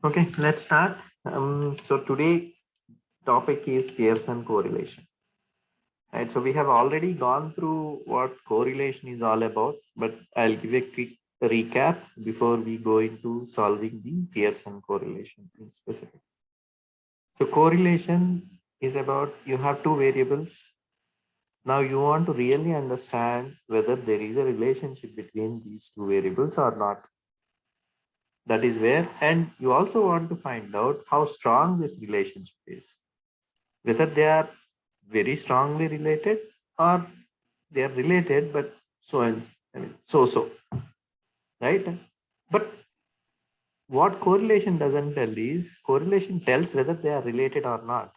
Okay, let's start. So today topic is Pearson correlation. Right. So we have already gone through what correlation is all about, but I'll give a quick recap before we go into solving the Pearson correlation in specific. So correlation is about you have two variables. Now you want to really understand whether there is a relationship between these two variables or not. That is where, and you also want to find out how strong this relationship is, whether they are very strongly related or they are related, but so and so, right? But what correlation doesn't tell is correlation tells whether they are related or not,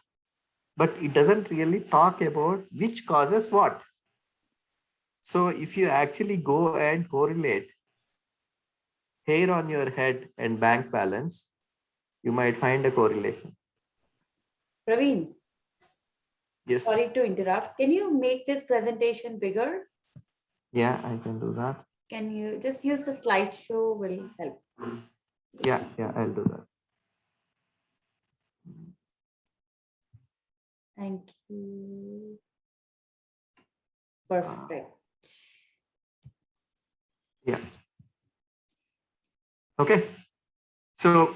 but it doesn't really talk about which causes what. So if you actually go and correlate hair on your head and bank balance, you might find a correlation. Praveen, Yes. sorry to interrupt. Can you make this presentation bigger? Yeah, I can do that. Can you just use the slideshow will help? Yeah, I'll do that. Thank you. Perfect. Yeah. Okay. So,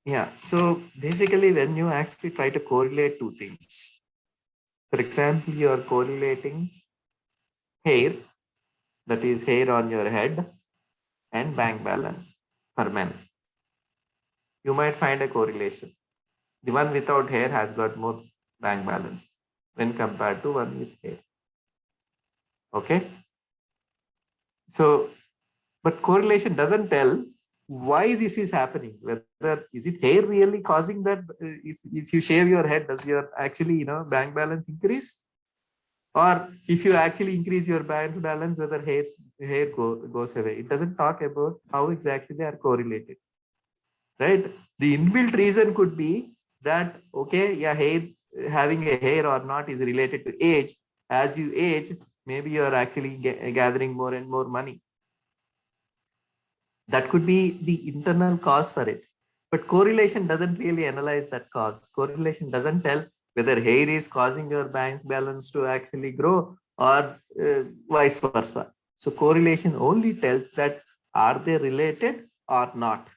yeah. So basically, when you actually try to correlate two things, for example, you are correlating hair, that is hair on your head, and bank balance for men. You might find a correlation. The one without hair has got more bank balance when compared to one with hair. Okay. So, but correlation doesn't tell why this is happening. Whether is it hair really causing that? If you shave your head, does your actually bank balance increase? Or if you actually increase your bank balance, whether goes away? It doesn't talk about how exactly they are correlated, right? The inbuilt reason could be that okay, yeah, hair having a hair or not is related to age. As you age, maybe you are actually gathering more and more money. That could be the internal cause for it. But correlation doesn't really analyze that cause. Correlation doesn't tell whether hair is causing your bank balance to actually grow or vice versa. So correlation only tells that are they related or not,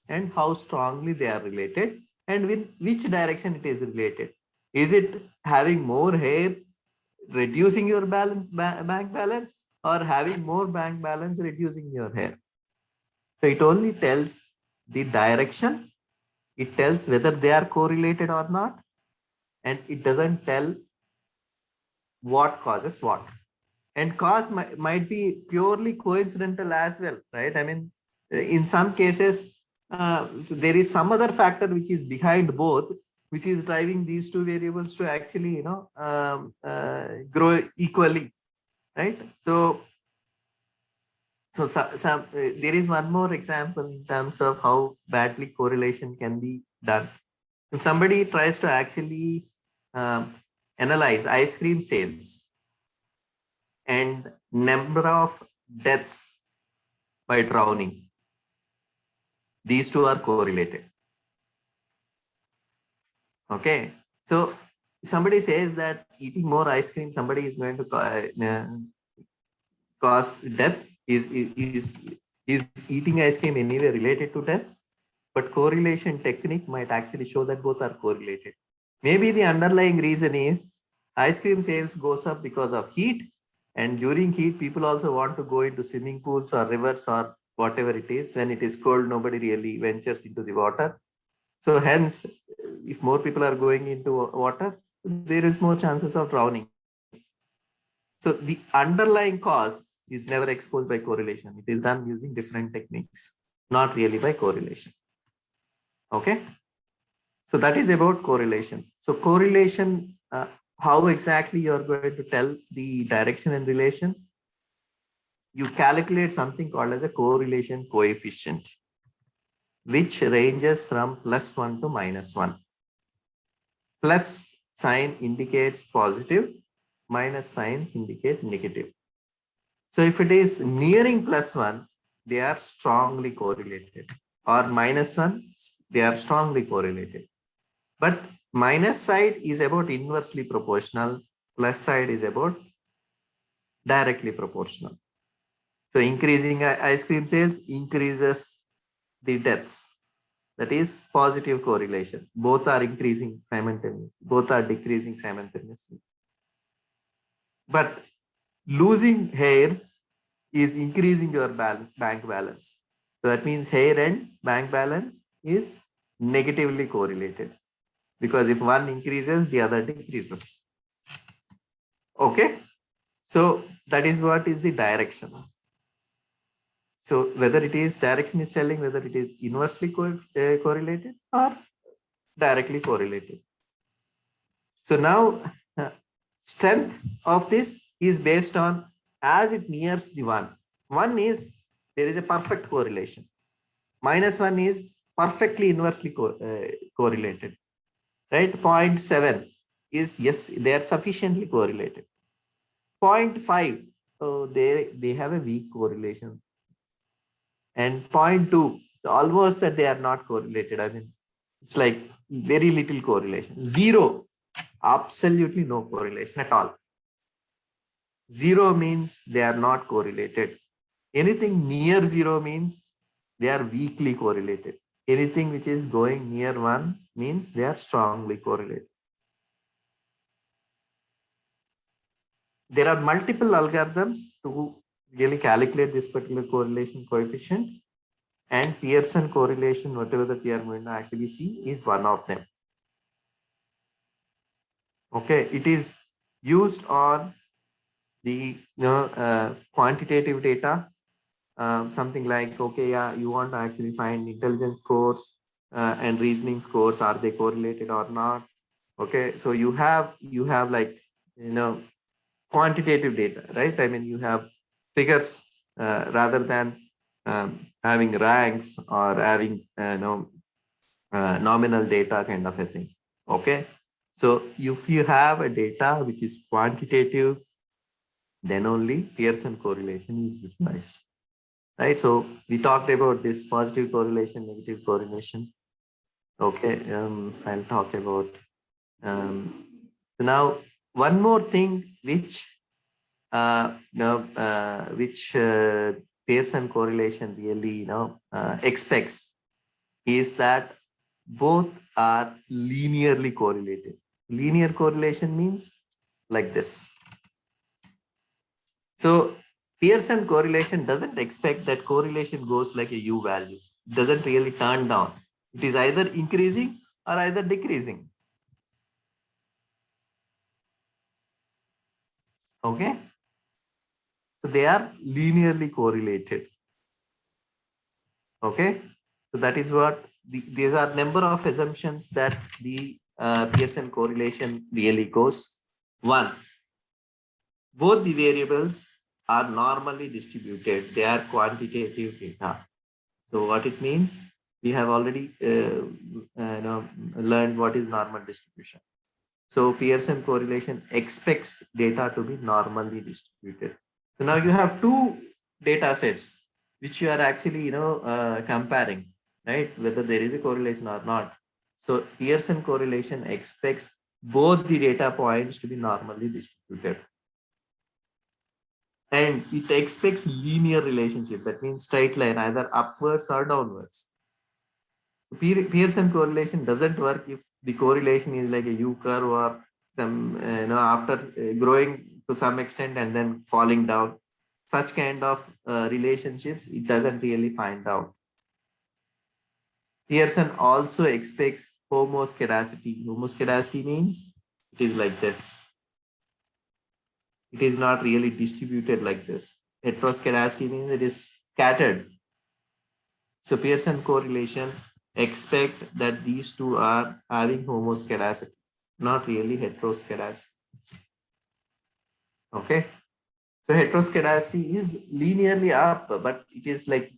and how strongly they are related, and with which direction it is related. Is it having more hair reducing your bank balance, or having more bank balance reducing your hair? So it only tells the direction, it tells whether they are correlated or not, and it doesn't tell what causes what. And cause might be purely coincidental as well, right? I mean, in some cases, so there is some other factor which is behind both, which is driving these two variables to actually, grow equally, right? So there is one more example in terms of how badly correlation can be done. If somebody tries to actually analyze ice cream sales and number of deaths by drowning, these two are correlated. Okay, so somebody says that eating more ice cream, somebody is going to cause death. Is eating ice cream anyway related to death? But correlation technique might actually show that both are correlated. Maybe the underlying reason is ice cream sales goes up because of heat, and during heat people also want to go into swimming pools or rivers or whatever it is. When it is cold, nobody really ventures into the water. So hence, if more people are going into water, there is more chances of drowning. So the underlying cause is never exposed by correlation. It is done using different techniques, not really by correlation. Okay. So that is about correlation. So correlation, how exactly you are going to tell the direction and relation? You calculate something called as a correlation coefficient, which ranges from +1 to -1. Plus sign indicates positive, minus signs indicate negative. So if it is nearing +1, they are strongly correlated, or -1 they are strongly correlated. But minus side is about inversely proportional, plus side is about directly proportional. So increasing ice cream sales increases the deaths. That is positive correlation. Both are increasing simultaneously, both are decreasing simultaneously. But losing hair is increasing your bank balance. So that means hair and bank balance is negatively correlated, because if one increases, the other decreases. Okay. So that is what is the direction. So whether it is direction is telling whether it is inversely correlated or directly correlated. So now strength of this is based on as it nears the one. One is there is a perfect correlation. Minus one is perfectly inversely correlated. Right? 0.7 is yes, they are sufficiently correlated. 0.5, oh, they have a weak correlation. And 0.2, it's almost that they are not correlated. I mean, it's like very little correlation. 0, absolutely no correlation at all. 0 means they are not correlated. Anything near 0 means they are weakly correlated. Anything which is going near 1 means they are strongly correlated. There are multiple algorithms to really calculate this particular correlation coefficient, and Pearson correlation, whatever that we are going to actually see, is one of them. Okay, it is used on the quantitative data, something like, okay, yeah, you want to actually find intelligence scores and reasoning scores, are they correlated or not? Okay, so you have like, quantitative data, right? I mean, you have figures rather than having ranks or having nominal data kind of a thing. Okay, so if you have a data which is quantitative, then only Pearson correlation is utilized, right? So we talked about this positive correlation, negative correlation. Okay, I'll talk about so now one more thing which Pearson correlation really expects is that both are linearly correlated. Linear correlation means like this. So Pearson correlation doesn't expect that correlation goes like a U value. It doesn't really turn down. It is either increasing or either decreasing. Okay. So they are linearly correlated. Okay. So that is what these are number of assumptions that the Pearson correlation really goes. One, both the variables are normally distributed. They are quantitative data. So what it means, we have already learned what is normal distribution. So Pearson correlation expects data to be normally distributed. So now you have two data sets which you are actually comparing, right? Whether there is a correlation or not. So Pearson correlation expects both the data points to be normally distributed. And it expects linear relationship. That means straight line, either upwards or downwards. Pearson correlation doesn't work if the correlation is like a U curve or some, after growing to some extent and then falling down. Such kind of relationships, it doesn't really find out. Pearson also expects homoscedasticity. Homoscedasticity means it is like this. It is not really distributed like this. Heteroscedasticity means it is scattered. So Pearson correlation expect that these two are having homoscedasticity, not really heteroscedasticity. Okay. So heteroscedasticity is linearly up, but it is like,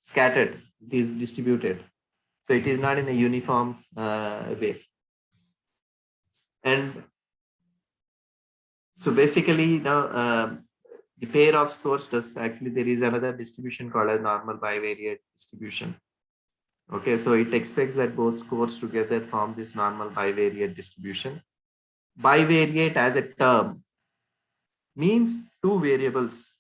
scattered. It is distributed. So it is not in a uniform way. And so basically, the pair of scores does actually, there is another distribution called as normal bivariate distribution. Okay, so it expects that both scores together form this normal bivariate distribution. Bivariate as a term means two variables.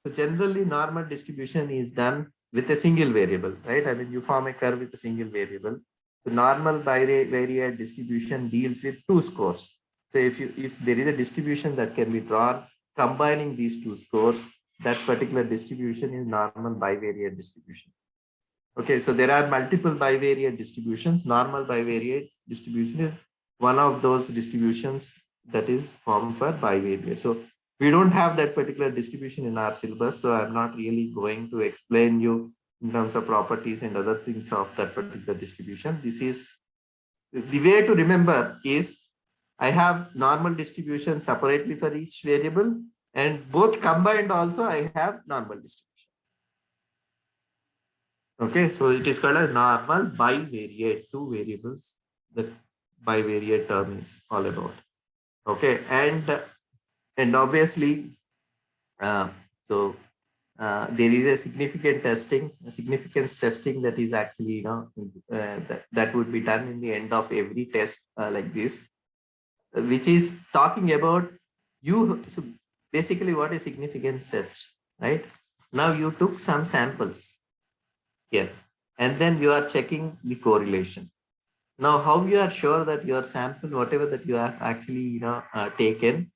So generally normal distribution is done with a single variable, right? I mean, you form a curve with a single variable. The normal bivariate distribution deals with two scores. So if there is a distribution that can be drawn combining these two scores, that particular distribution is normal bivariate distribution. Okay, so there are multiple bivariate distributions. Normal bivariate distribution is one of those distributions that is formed for bivariate. So we don't have that particular distribution in our syllabus, so I'm not really going to explain you in terms of properties and other things of that particular distribution. This is the way to remember is I have normal distribution separately for each variable, and both combined also I have normal distribution. Okay, so it is called a normal bivariate, two variables. The bivariate term is all about. Okay, and obviously, uh, so there is a significance testing that is actually that would be done in the end of every test like this, which is talking about you. So basically, what is significance test, right? Now you took some samples here, and then you are checking the correlation. Now, how you are sure that your sample, whatever that you have actually taken,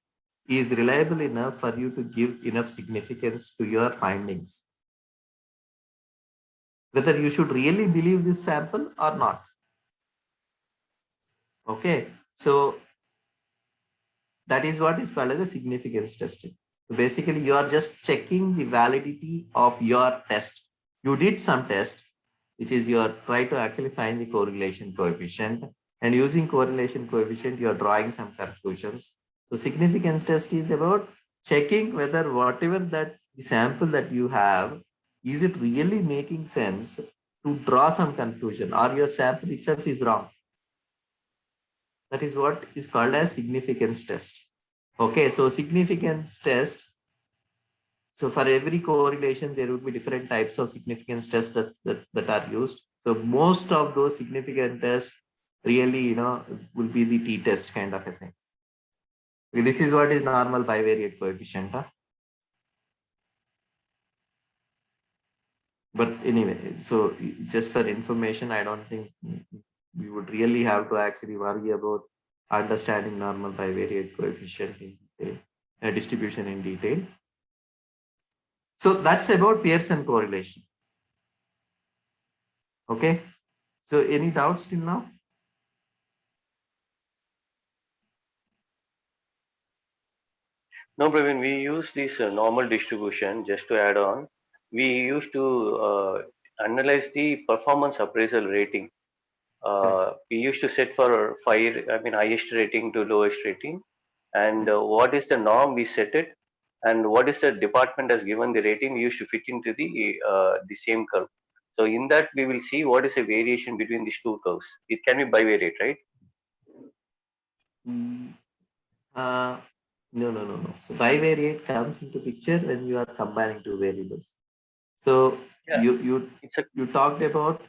is reliable enough for you to give enough significance to your findings? Whether you should really believe this sample or not. Okay, so that is what is called as a significance testing. So basically, you are just checking the validity of your test. You did some test, which is you are trying to actually find the correlation coefficient, and using correlation coefficient, you are drawing some conclusions. So significance test is about checking whether whatever that the sample that you have, is it really making sense to draw some conclusion, or your sample itself is wrong. That is what is called as significance test. Okay, so significance test. So for every correlation, there will be different types of significance tests that are used. So most of those significant tests really, will be the t-test kind of a thing. This is what is normal bivariate coefficient. Huh? But anyway, so just for information, I don't think we would really have to actually worry about understanding normal bivariate coefficient in detail, distribution in detail. So that's about Pearson correlation. Okay. So any doubts till now? No, Praveen, we use this normal distribution just to add on. We used to analyze the performance appraisal rating. We used to set for highest rating to lowest rating, and what is the norm we set it, and what is the department has given the rating. We used to fit into the same curve. So in that we will see what is the variation between these two curves. It can be bivariate, right? Uh, no. So bivariate comes into picture when you are combining two variables. So Yeah, it's a you talked about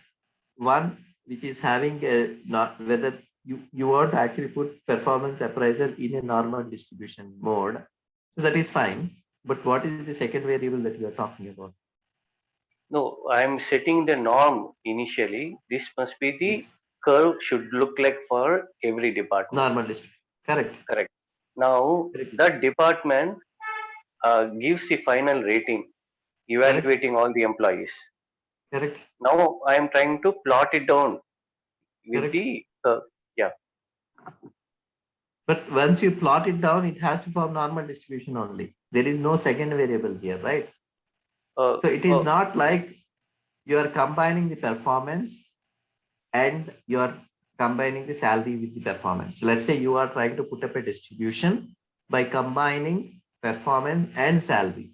one which is having a not whether you want to actually put performance appraisal in a normal distribution mode. So that is fine. But what is the second variable that you are talking about? No, I'm setting the norm initially. This must be the This curve should look like for every department. normal distribution. Correct. Correct. Now, Correct. that department gives the final rating, Correct. evaluating all the employees. Correct. Now, I am trying to plot it down with Correct. the, yeah. But once you plot it down, it has to form normal distribution only. There is no second variable here, right? Uh, So it is uh, not like you are combining the performance and you are combining the salary with the performance. Let's say you are trying to put up a distribution by combining performance and salary.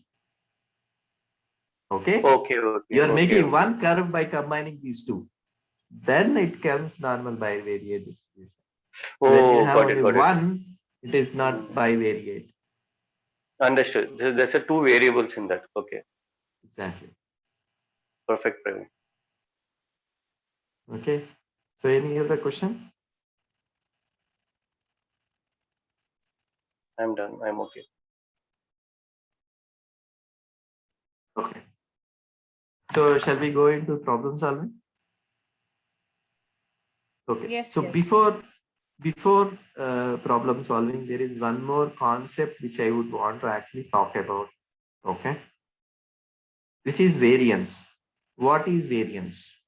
Okay. okay. You are making one curve by combining these two. Then it comes normal bivariate distribution. When you Oh, have got only it, got it. one, it is not bivariate. Understood. There's a two variables in that. Okay, Exactly. perfect, Praveen. Okay. So any other question? I'm done. I'm okay. Okay. So shall we go into problem solving? Okay. Yes, So yes. before problem solving, there is one more concept which I would want to actually talk about. Okay. Which is variance. What is variance?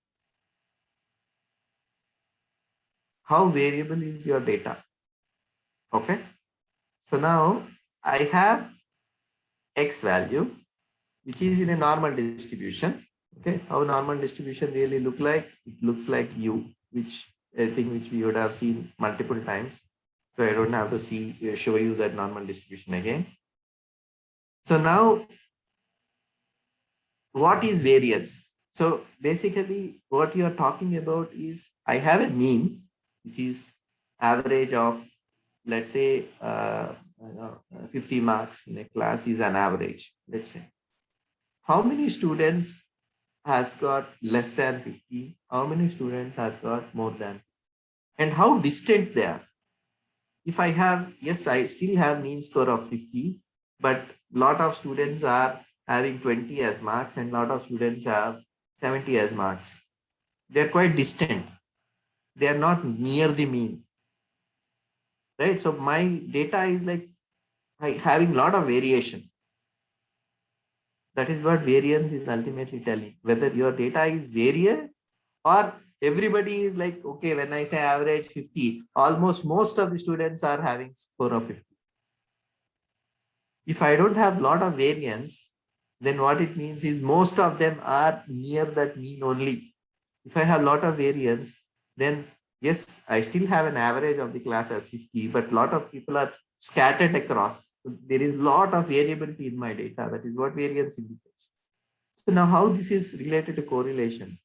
How variable is your data? Okay. So now I have X value, which is in a normal distribution. Okay. How normal distribution really look like? It looks like U, which I think which we would have seen multiple times. So I don't have to show you that normal distribution again. So now what is variance? So basically what you are talking about is I have a mean, which is average of, let's say, 50 marks in a class is an average, let's say. How many students has got less than 50? How many students has got more than? And how distant they are? If I have, yes, I still have mean score of 50, but lot of students are having 20 as marks and lot of students have 70 as marks. They're quite distant. They are not near the mean, right? So my data is like having a lot of variation. That is what variance is ultimately telling, whether your data is variant or everybody is like, okay, when I say average 50, almost most of the students are having score of 50. If I don't have a lot of variance, then what it means is most of them are near that mean only. If I have a lot of variance, then yes, I still have an average of the class as 50, but a lot of people are scattered across. So there is a lot of variability in my data. That is what variance indicates. So now how this is related to correlation?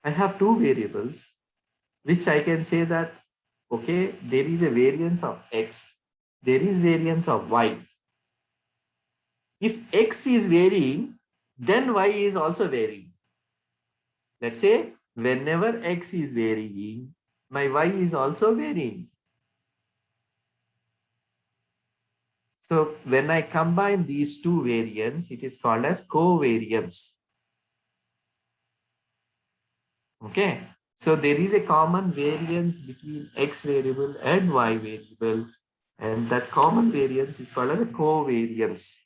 I have two variables, which I can say that, okay, there is a variance of X, there is variance of Y. If X is varying, then Y is also varying. Let's say whenever X is varying, my Y is also varying. So when I combine these two variants, it is called as covariance. Okay. So there is a common variance between X variable and Y variable, and that common variance is called as a covariance.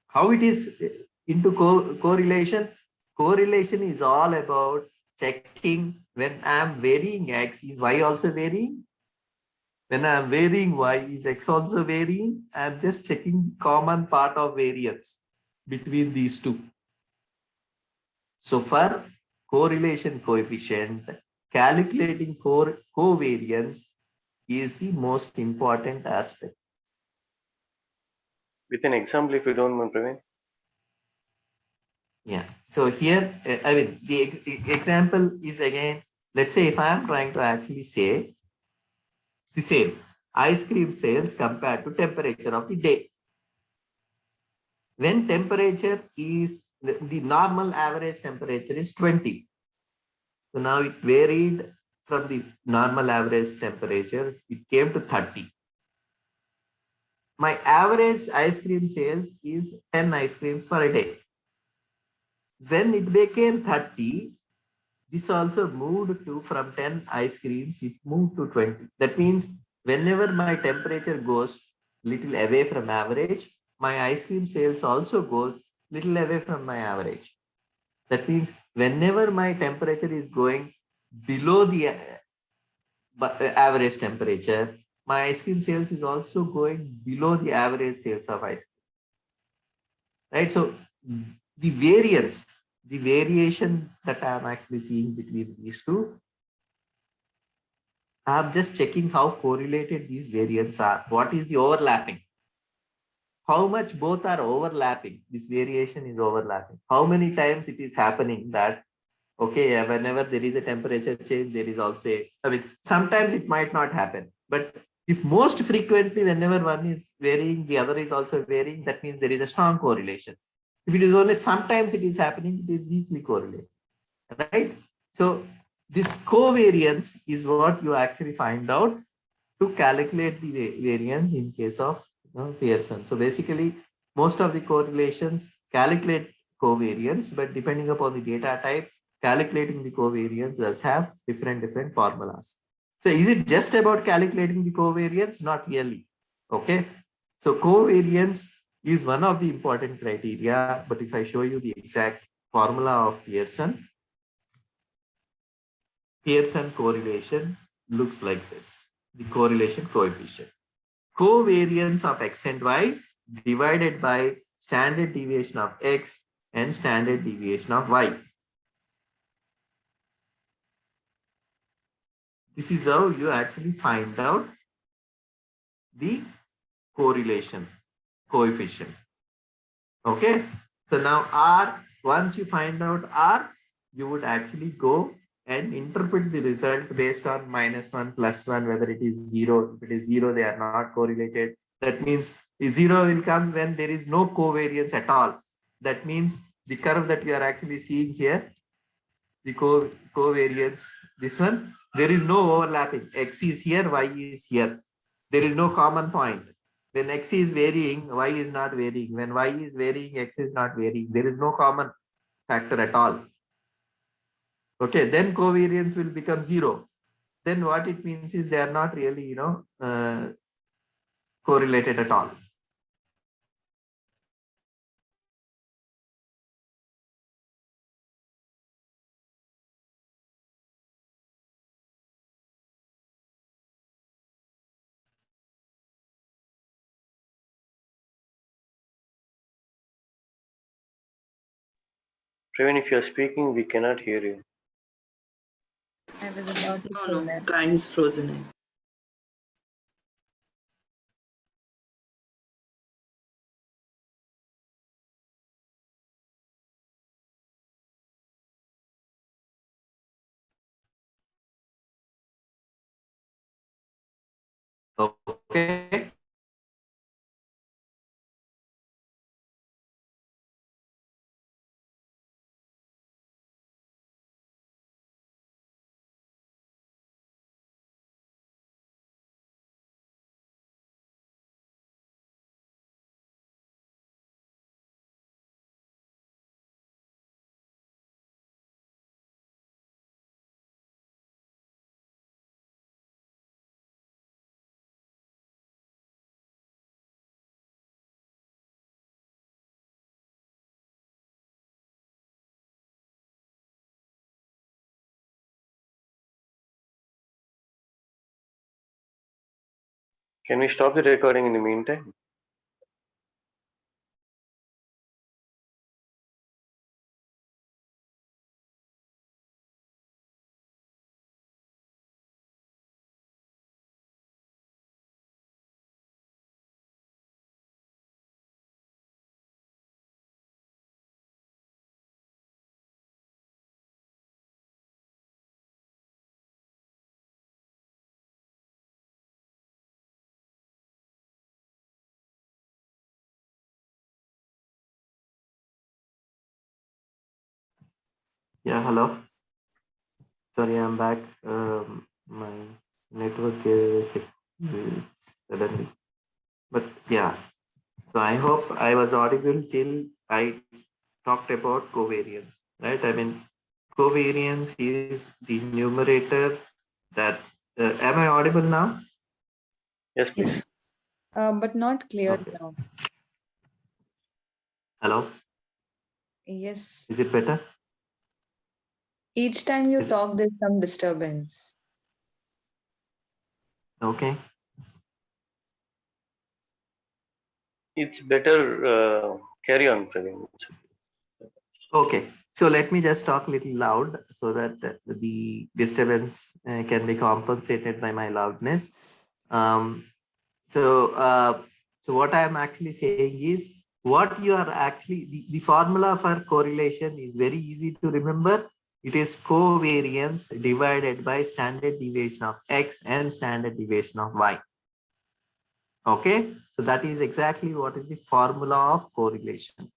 How it is into correlation? Correlation is all about checking when I am varying X, is Y also varying? When I am varying Y, is X also varying? I am just checking the common part of variance between these two. So for correlation coefficient, calculating covariance is the most important aspect. With an example, if you don't mind, Praveen. Yeah. So here, I mean, the example is again, let's say if I am trying to actually say the same ice cream sales compared to temperature of the day. When temperature is, the normal average temperature is 20. So now it varied from the normal average temperature, it came to 30. My average ice cream sales is 10 ice creams per day. When it became 30, this also moved to from 10 ice creams, it moved to 20. That means whenever my temperature goes little away from average, my ice cream sales also goes little away from my average. That means whenever my temperature is going below the average temperature, my ice cream sales is also going below the average sales of ice cream. Right? So the variance, the variation that I am actually seeing between these two, I'm just checking how correlated these variants are. What is the overlapping? How much both are overlapping? This variation is overlapping. How many times it is happening that, okay, whenever there is a temperature change, there is also I mean, sometimes it might not happen. But if most frequently, whenever one is varying, the other is also varying, that means there is a strong correlation. If it is only sometimes it is happening, it is weakly correlated. Right? So This covariance is what you actually find out to calculate the variance in case of Pearson. So basically, most of the correlations calculate covariance, but depending upon the data type, calculating the covariance does have different formulas. So is it just about calculating the covariance? Not really. Okay. So covariance is one of the important criteria, but if I show you the exact formula of Pearson correlation looks like this. The correlation coefficient. Covariance of x and y divided by standard deviation of x and standard deviation of y. This is how you actually find out the correlation coefficient. Okay. So now R, once you find out R, you would actually go and interpret the result based on -1, +1, whether it is 0. If it is 0, they are not correlated. That means the 0 will come when there is no covariance at all. That means the curve that you are actually seeing here, the covariance, this one, there is no overlapping. X is here, Y is here. There is no common point. When X is varying, Y is not varying. When Y is varying, X is not varying. There is no common factor at all. Okay, then covariance will become 0. Then what it means is they are not really, correlated at all. Praveen, if you're speaking, we cannot hear you. I was about to say No, that. Kain's frozen. Okay. Can we stop the recording in the meantime? Yeah, hello. Sorry, I'm back. My network is suddenly. But yeah, so I hope I was audible till I talked about covariance, right? I mean, covariance is the numerator that, am I audible now? Yes, please. Yes. But not clear Okay. now. Hello, Yes. is it better? Each time you Is it- talk, there's some disturbance. Okay. It's better carry on, Praveen. Okay. So let me just talk a little loud so that the disturbance can be compensated by my loudness. So what I am actually saying is what you are actually, the formula for correlation is very easy to remember. It is covariance divided by standard deviation of X and standard deviation of Y. Okay, so that is exactly what is the formula of correlation.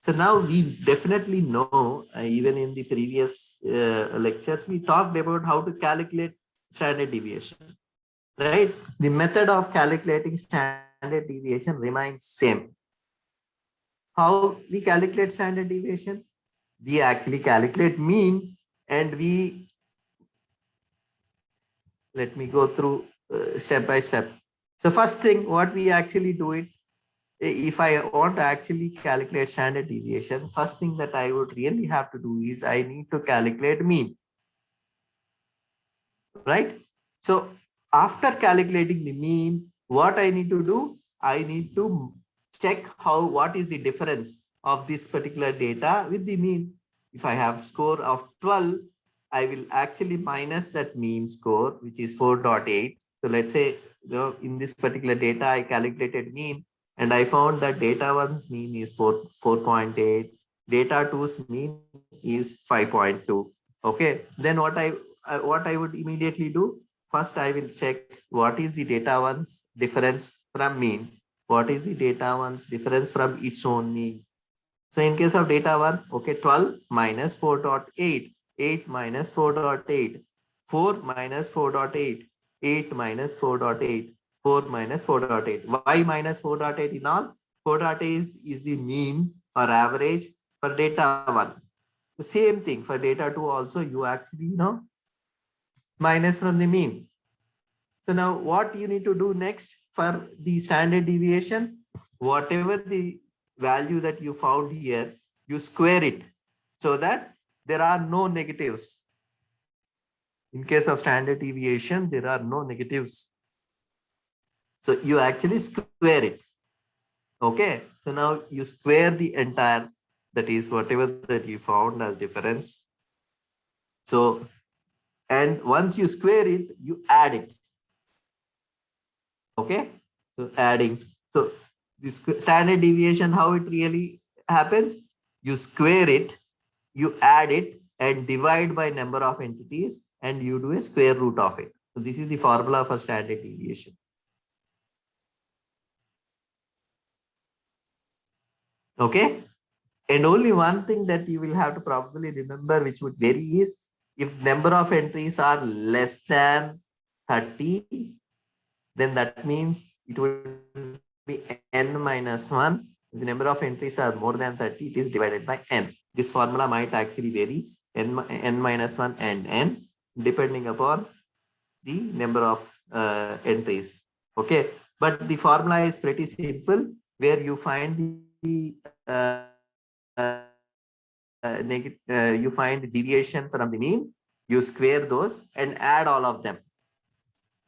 So now we definitely know, even in the previous lectures, we talked about how to calculate standard deviation, right? The method of calculating standard deviation remains same. How we calculate standard deviation? We actually calculate mean, and we, let me go through step by step. So first thing, what we actually do it, if I want to actually calculate standard deviation, first thing that I would really have to do is I need to calculate mean, right? So after calculating the mean, what I need to do, I need to check what is the difference of this particular data with the mean. If I have score of 12, I will actually minus that mean score, which is 4.8. So let's say, in this particular data, I calculated mean and I found that data 1's mean is 4.8, data 2's mean is 5.2. Okay, then what I would immediately do, first I will check what is the data 1's difference from mean, what is the data 1's difference from its own mean. So in case of data 1, okay, 12 minus 4.8, 8 minus 4.8, 4 minus 4.8, 8 minus 4.8, 4 minus 4.8. Why minus 4.8 in all? 4.8 is the mean or average for data 1. The same thing for data 2 also, you actually minus from the mean. So now what you need to do next for the standard deviation, whatever the value that you found here, you square it so that there are no negatives. In case of standard deviation, there are no negatives. So you actually square it. Okay. So now you square the entire, that is whatever that you found as difference. So, and once you square it, you add it. Okay. So adding. So this standard deviation, how it really happens, you square it, you add it and divide by number of entities and you do a square root of it. So this is the formula for standard deviation. Okay. And only one thing that you will have to probably remember, which would vary, is if number of entries are less than 30, then that means it would be n minus 1. If the number of entries are more than 30, it is divided by n. This formula might actually vary, n minus 1 and n, depending upon the number of entries. Okay, but the formula is pretty simple, where you find the you find deviation from the mean, you square those and add all of them.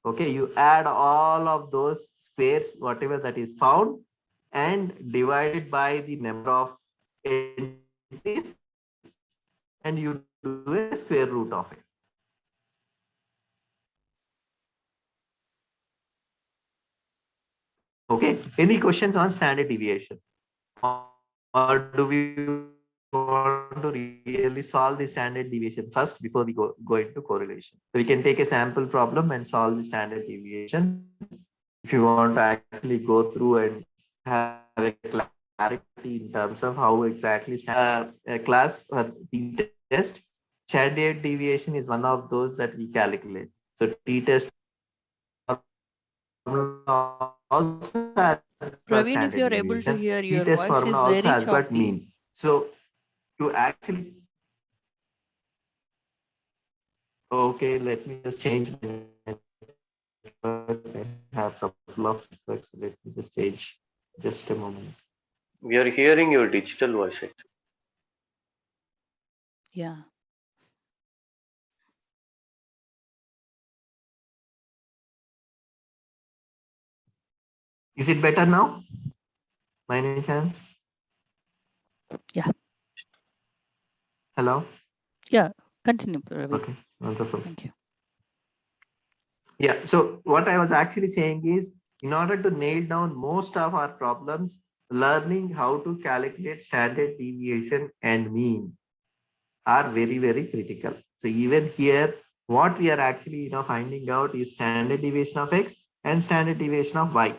Okay, you add all of those squares, whatever that is found, and divide it by the number of entities, and you do a square root of it. Okay, any questions on standard deviation? Or do we want to really solve the standard deviation first before we go into correlation? So we can take a sample problem and solve the standard deviation. If you want to actually go through and have a clarity in terms of how exactly a class or the test, standard deviation is one of those that we calculate. So t-test also has Praveen, if standard you're able to deviation. hear, your T-test voice formula is also very has got choppy. mean. So to actually, okay, let me just change my network. I have a couple of networks. Let me just change. Just a moment. We are hearing your digital voice actually. Yeah. Is it better now? By any chance? Yeah. Hello? Yeah. Continue, Praveen. Okay, wonderful. Thank you. Yeah, so what I was actually saying is, in order to nail down most of our problems, learning how to calculate standard deviation and mean are very, very critical. So even here, what we are actually finding out is standard deviation of x and standard deviation of y.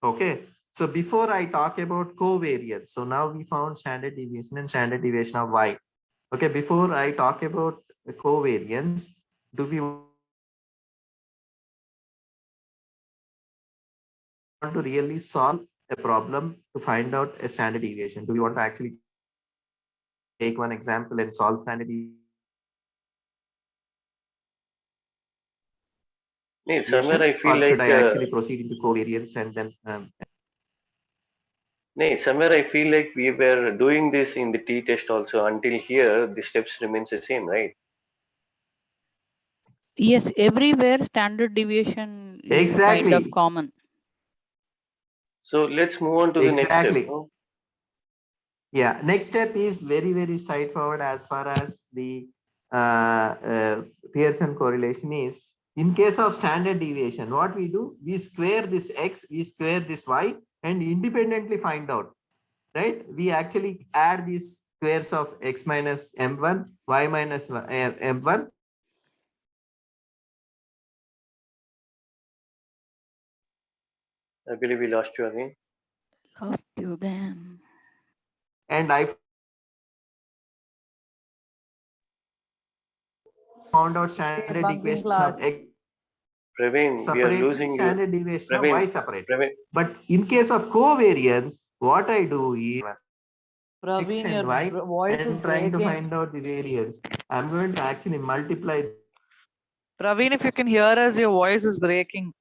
Okay, So before I talk about covariance, so now we found standard deviation and standard deviation of y. Okay, before I talk about the covariance, do we want to really solve a problem to find out a standard deviation? Do we want to actually take one example and solve standard deviation? Nee, somewhere I feel Or like should I actually proceed into covariance and then somewhere I feel like we were doing this in the t-test also. Until here, the steps remains the same, right? Yes, everywhere standard deviation is kind exactly of common. So let's move on to the next step. exactly No? Yeah, next step is very straightforward as far as the Pearson correlation is. In case of standard deviation, what we do, we square this x, we square this y, and independently find out, right? We actually add these squares of x minus m1, y minus m1. I believe we lost you again. Lost you again. And I found out standard deviation of x Praveen, we are separate, losing you. standard deviation of Praveen, y separate. Praveen, But in case of covariance, what I do is x Praveen, and your y voice is and trying to breaking. find out the variance. I'm going to actually multiply. Praveen, if you can hear us, your voice is breaking.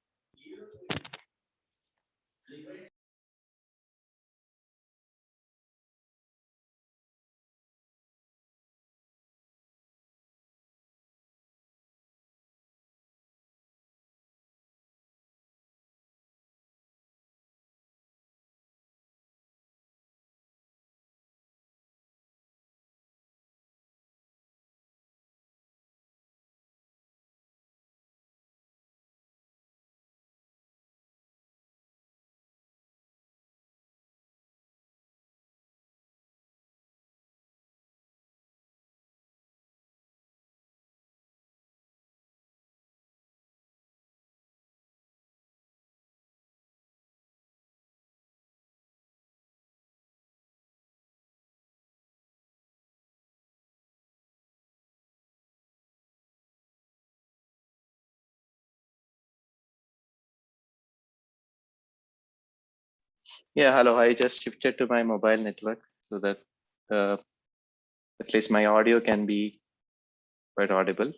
Yeah, hello. I just shifted to my mobile network so that at least my audio can be quite audible.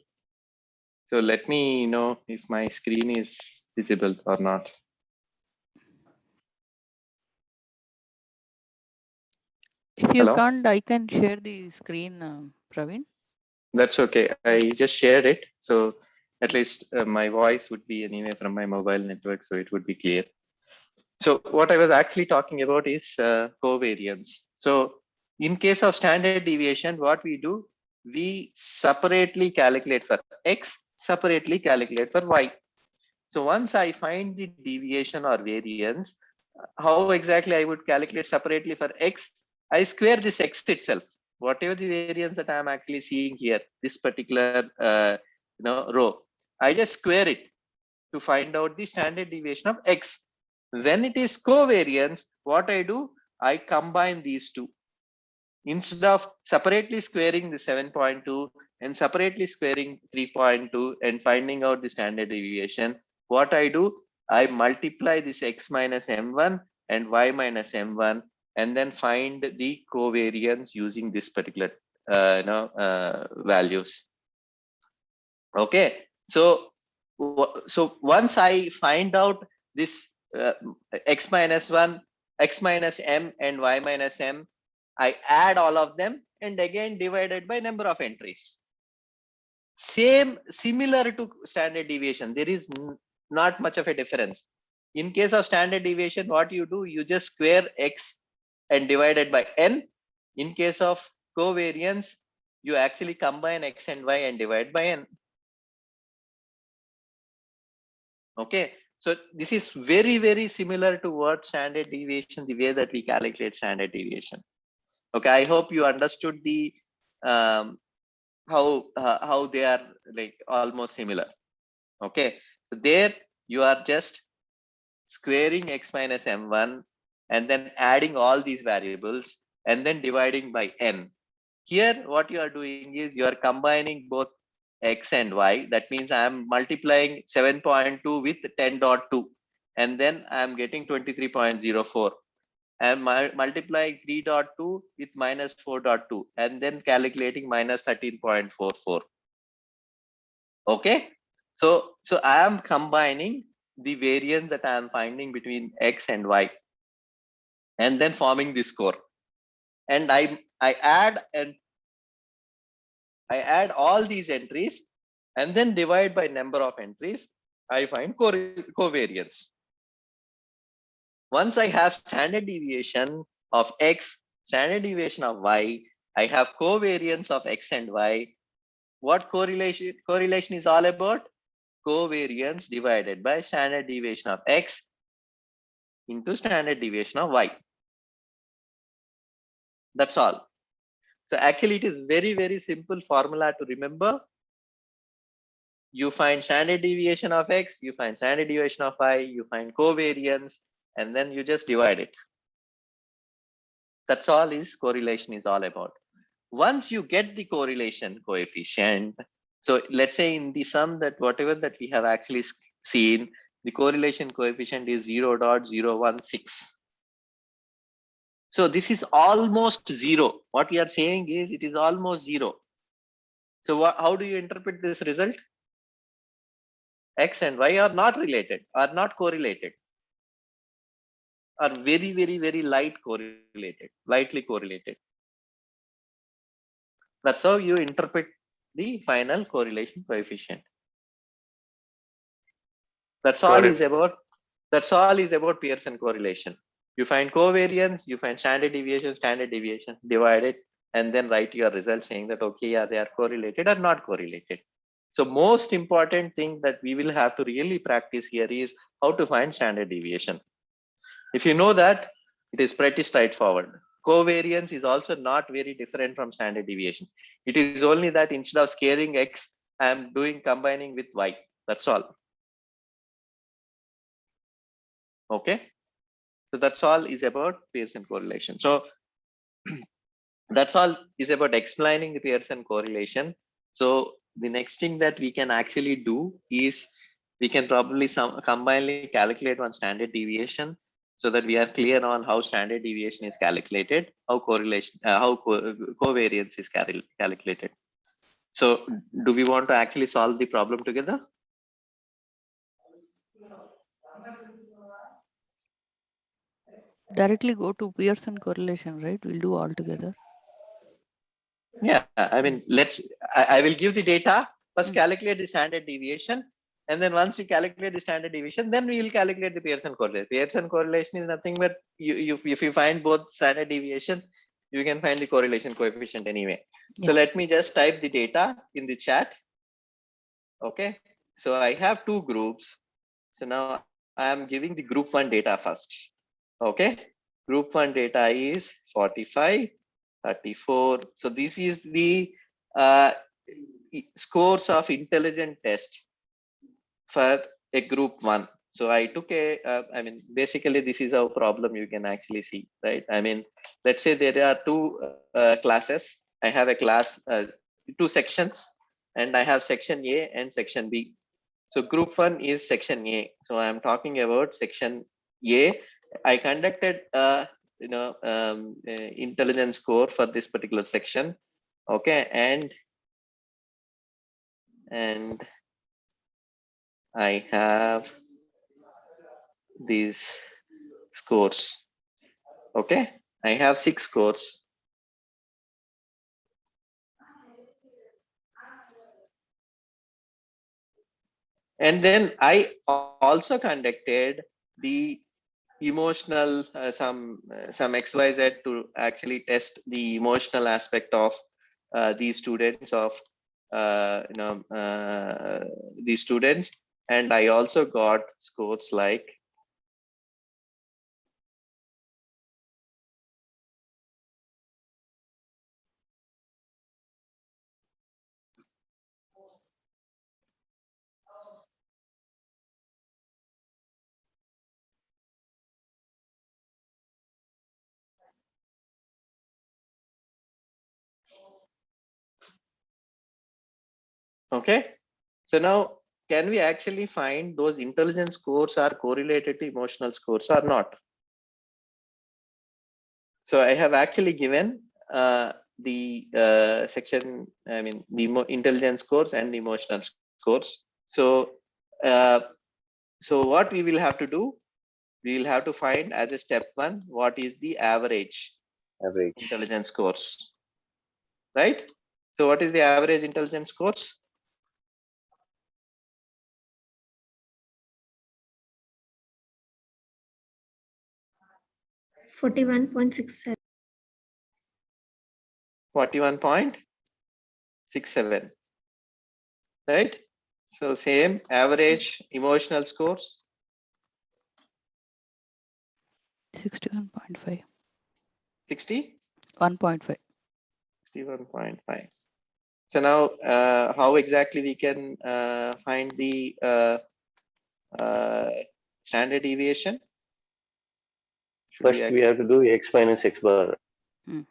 So let me know if my screen is visible or not. If you Hello? can't, I can share the screen, Praveen. That's okay. I just shared it. So at least my voice would be anyway from my mobile network, so it would be clear. So what I was actually talking about is covariance. So in case of standard deviation, what we do, we separately calculate for x, separately calculate for y. So once I find the deviation or variance, how exactly I would calculate separately for x? I square this x itself. Whatever the variance that I'm actually seeing here, this particular row, I just square it to find out the standard deviation of x. When it is covariance, what I do, I combine these two. Instead of separately squaring the 7.2 and separately squaring 3.2 and finding out the standard deviation, what I do, I multiply this x minus m1 and y minus m1 and then find the covariance using this particular values. Okay, so once I find out this x minus 1, x minus m and y minus m, I add all of them and again divided by number of entries. Similar to standard deviation, there is not much of a difference. In case of standard deviation, what you do, you just square x and divide it by n. In case of covariance, you actually combine x and y and divide by n. Okay, so this is very similar to what standard deviation, the way that we calculate standard deviation. Okay, I hope you understood the how they are like almost similar. Okay, so there you are just squaring x minus m1 and then adding all these variables and then dividing by n. Here, what you are doing is you are combining both x and y. That means I am multiplying 7.2 with 10.2, and then I am getting 23.04. I am multiplying 3.2 with minus 4.2, and then calculating minus 13.44. Okay, so I am combining the variance that I am finding between x and y, and then forming this score. And I add all these entries and then divide by number of entries. I find covariance. Once I have standard deviation of x, standard deviation of y, I have covariance of x and y. What correlation is all about? Covariance divided by standard deviation of x into standard deviation of y. That's all. So actually it is very, very simple formula to remember. You find standard deviation of x, you find standard deviation of y, you find covariance, and then you just divide it. That's all is correlation is all about. Once you get the correlation coefficient, so let's say in the sum that whatever that we have actually seen, the correlation coefficient is 0.016. So this is almost zero. What we are saying is it is almost zero. So how do you interpret this result? X and Y are not related, are not correlated, are very, very, very lightly correlated. That's how you interpret the final correlation coefficient. That's all is about Pearson correlation. You find covariance, you find standard deviation, divide it, and then write your result saying that, okay, yeah, they are correlated or not correlated. So most important thing that we will have to really practice here is how to find standard deviation. If you know that, it is pretty straightforward. Covariance is also not very different from standard deviation. It is only that instead of scaling x, I am doing combining with y. That's all. Okay. So that's all is about Pearson correlation. So that's all is about explaining the Pearson correlation. So the next thing that we can actually do is we can probably combinedly calculate one standard deviation so that we are clear on how standard deviation is calculated, how correlation, covariance is calculated. So do we want to actually solve the problem together? Directly go to Pearson correlation, right? We'll do all together. Yeah, I mean, I will give the data, first calculate the standard deviation. And then once we calculate the standard deviation, then we will calculate the Pearson correlation. Pearson correlation is nothing but if you find both standard deviation, you can find the correlation coefficient anyway. Yeah. So let me just type the data in the chat. Okay, so I have two groups. So now I am giving the group 1 data first. Okay, group 1 data is 45, 34. So this is the scores of intelligent test for a group 1. So I took I mean, basically this is our problem you can actually see, right? I mean, let's say there are two classes. I have a class, two sections, and I have section A and section B. So group 1 is section A. So I'm talking about section A. I conducted intelligence score for this particular section. Okay, and I have these scores. Okay, I have 6 scores. And then I also conducted the emotional some XYZ to actually test the emotional aspect of these students these students, and I also got scores like Okay. So now, can we actually find those intelligence scores are correlated to emotional scores or not? So I have actually given the section, I mean, the intelligence scores and emotional scores. So, so what we will have to do, we will have to find as a step one, what is the average intelligence scores, right? So what is the average intelligence scores? $41.67. 41.67, right? So same average emotional scores. 61.5. 60? 1.5. 61.5. So now, how exactly we can find the standard deviation? First, we have to do x minus x bar.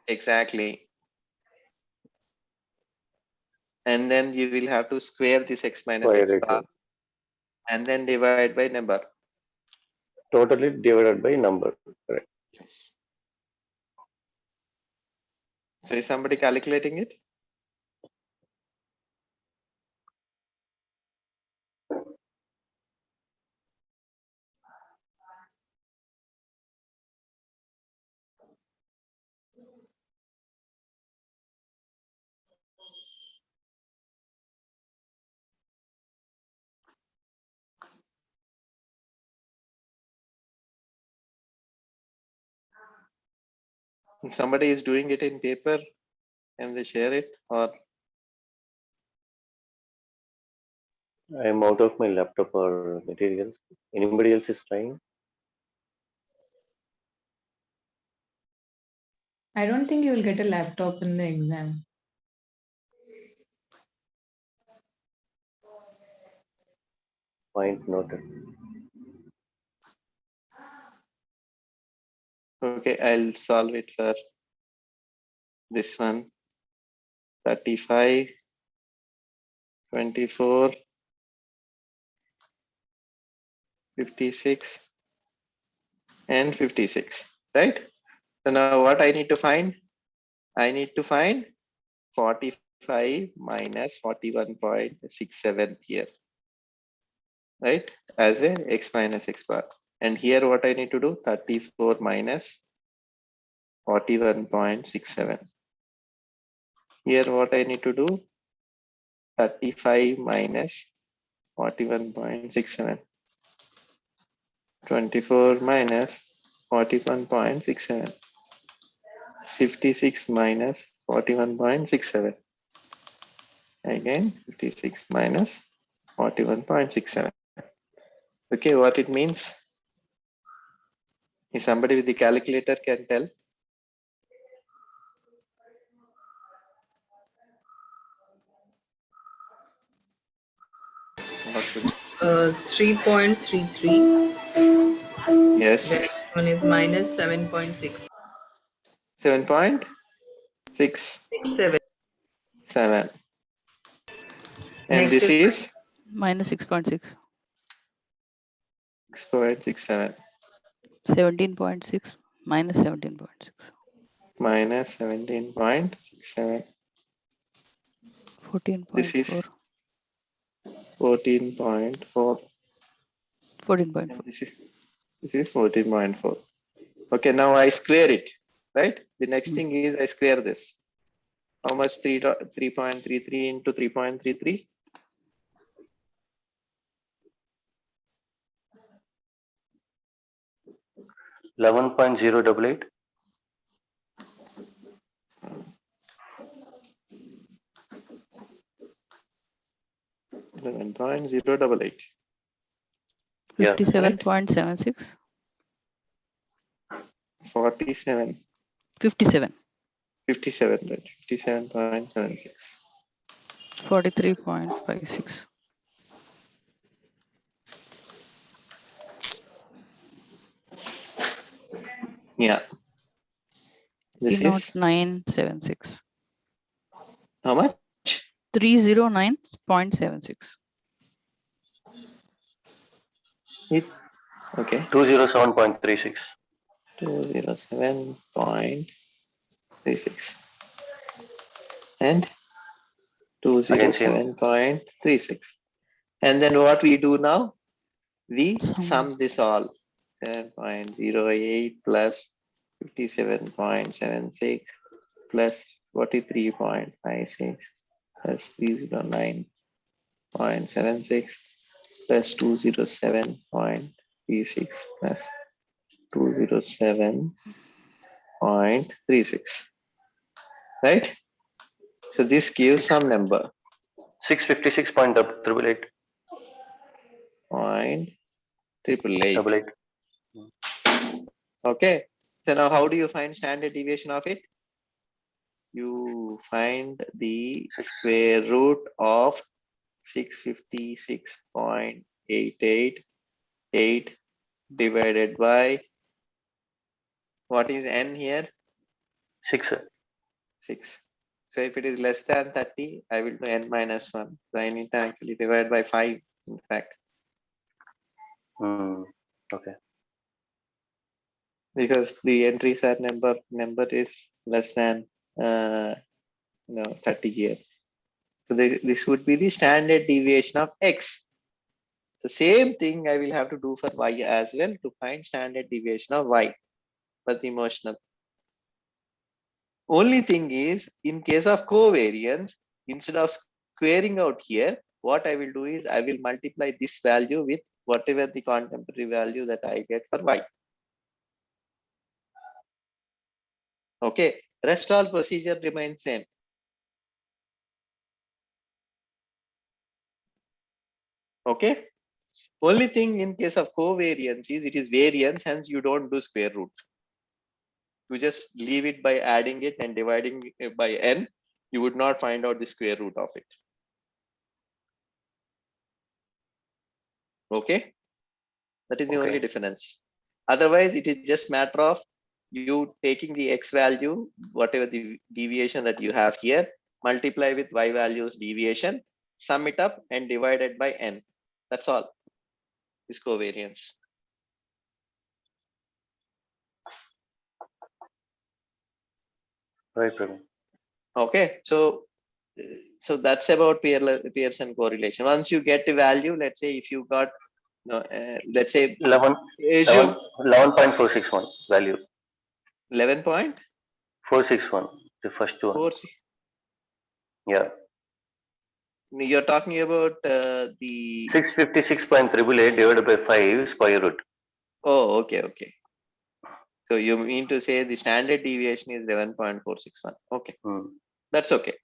Exactly. And then you will have to square this x minus x bar and then divide by number. Totally divided by number. Correct. Yes. So is somebody calculating it? If somebody is doing it in paper, can they share it? Or I am out of my laptop or materials. Anybody else is trying? I don't think you will get a laptop in the exam. Point noted. okay, I'll solve it for this one. 35, 24, 56, and 56, right? So now what I need to find? I need to find 45 minus 41.67 here, right? As a x minus x bar. And here what I need to do? 34 minus 41.67. Here what I need to do? 35 minus 41.67. 24 minus 41.67. 56 minus 41.67. Again, 56 minus 41.67. Okay, what it means? If somebody with the calculator can tell. What would it? 3.33. Yes. The next one is minus 7.6. 7.67. 7. And Next this is is Minus 6.6. 6.67. 17.6 minus 17.6. Minus 17.67. This is 14.4. 14.4. 14.4. And this is 14.4. Okay, now I square it, right? The next thing is I square this. How much? 3.33 into 3.33? 11.088. 11.088. 57.76. 47. 57. 57, right? 57.76. 43.56. Yeah. This is 309.76. how much? 309.76. Okay. 207.36. 207.36 and Again, same. 207.36. And then what we do now? We Sum. sum this all. 7.08 plus 57.76 plus 43.56 plus 309.76 plus 207.36 plus 207.36. Right? So this gives some number. 656.888. Point 888. Okay. So now how do you find standard deviation of it? You find the square root of 656.888 divided by, what is n here? 6. 6. So if it is less than 30, I will do n minus 1. So I need to actually divide by 5, in fact. Okay. Because the entries are number is less than 30 here. So this would be the standard deviation of x. So same thing I will have to do for y as well to find standard deviation of y for the emotional. Only thing is, in case of covariance, instead of squaring out here, what I will do is I will multiply this value with whatever the contemporary value that I get for y. Okay, rest all procedure remains same. Okay, only thing in case of covariance is it is variance, hence you don't do square root. You just leave it by adding it and dividing it by n. You would not find out the square root of it. Okay, that is the only difference. Otherwise, it is just matter of you taking the x value, whatever the deviation that you have here, multiply with y values deviation, sum it up and divide it by n. That's all. Is covariance. Right, Praveen. Okay, so that's about Pearson correlation. Once you get the value, let's say if you got, let's say 11.461 value. 11.461. The first one. Yeah. You're talking about the 656.888 divided by 5 square root. Oh, okay. So you mean to say the standard deviation is 11.461. Okay, that's okay.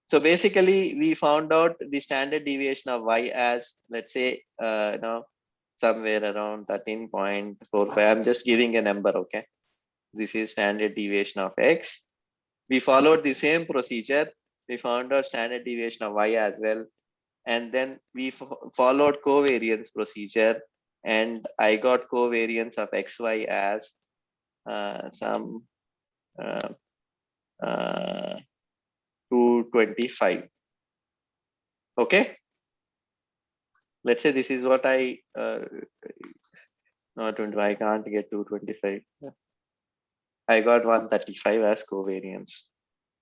So basically, we found out the standard deviation of y as, let's say, somewhere around 13.45. I'm just giving a number. Okay, this is standard deviation of x. We followed the same procedure. We found out standard deviation of y as well, and then we followed covariance procedure, and I got covariance of xy as some 225. Okay, let's say this is what I not 20. I can't get 225. I got 135 as covariance.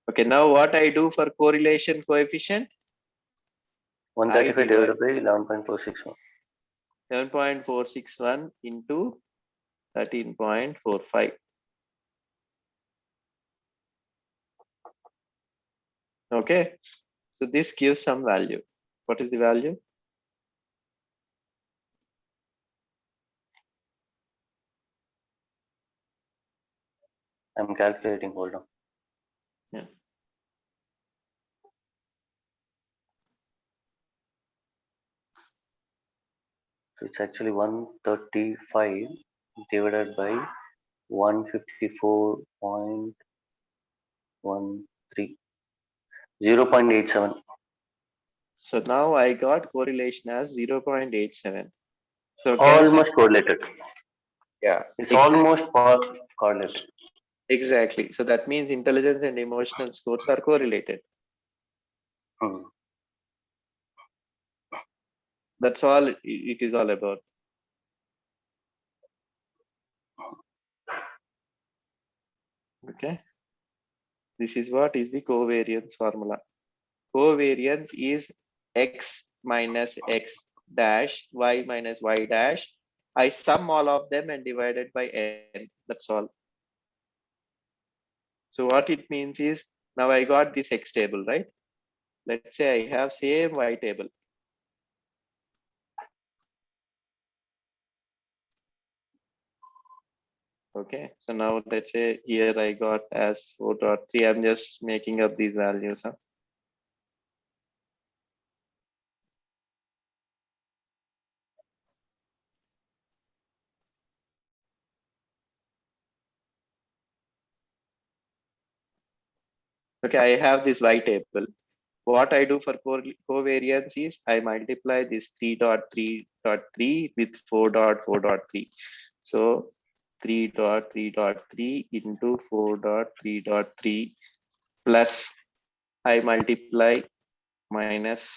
Okay, now what I do for correlation coefficient? 135 divided by 11.461. 7.461 into 13.45. Okay, so this gives some value. What is the value? I'm calculating. Hold on. Yeah. So it's actually 135 divided by 154.13. 0.87. So now I got correlation as 0.87. So almost correlated. Yeah, it's almost correlated. Exactly. So that means intelligence and emotional scores are correlated. That's all it is all about. Okay. This is what is the covariance formula. Covariance is x minus x dash, y minus y dash. I sum all of them and divided by n. That's all. So what it means is, now I got this x table, right? Let's say I have same y table. Okay, so now let's say here I got as 4.3. I'm just making up these values. Huh? Okay, I have this y table. What I do for covariance is I multiply this 3.3.3 with 4.4.3. So 3.3.3 into 4.3.3 plus I multiply minus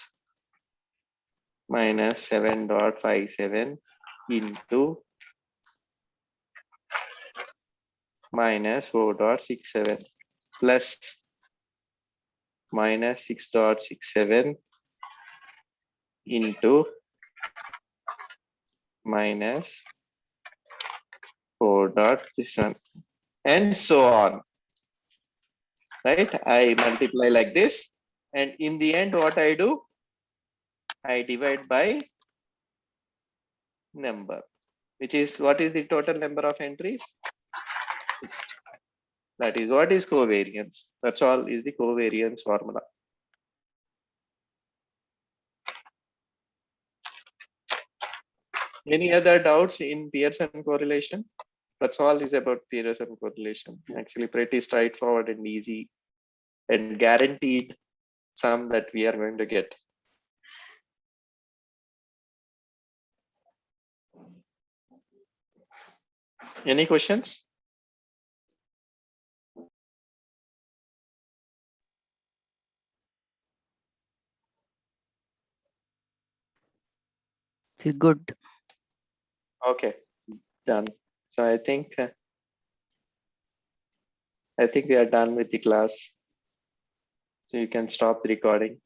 7.57 into minus 4.67 plus minus 6.67 into minus 4.67 and so on. Right? I multiply like this, and in the end, what I do? I divide by number, which is what is the total number of entries? That is what is covariance. That's all is the covariance formula. Any other doubts in Pearson correlation? That's all is about Pearson correlation. Actually pretty straightforward and easy and guaranteed sum that we are going to get. Any questions? Okay, good. Okay, done. So I think we are done with the class. So you can stop the recording.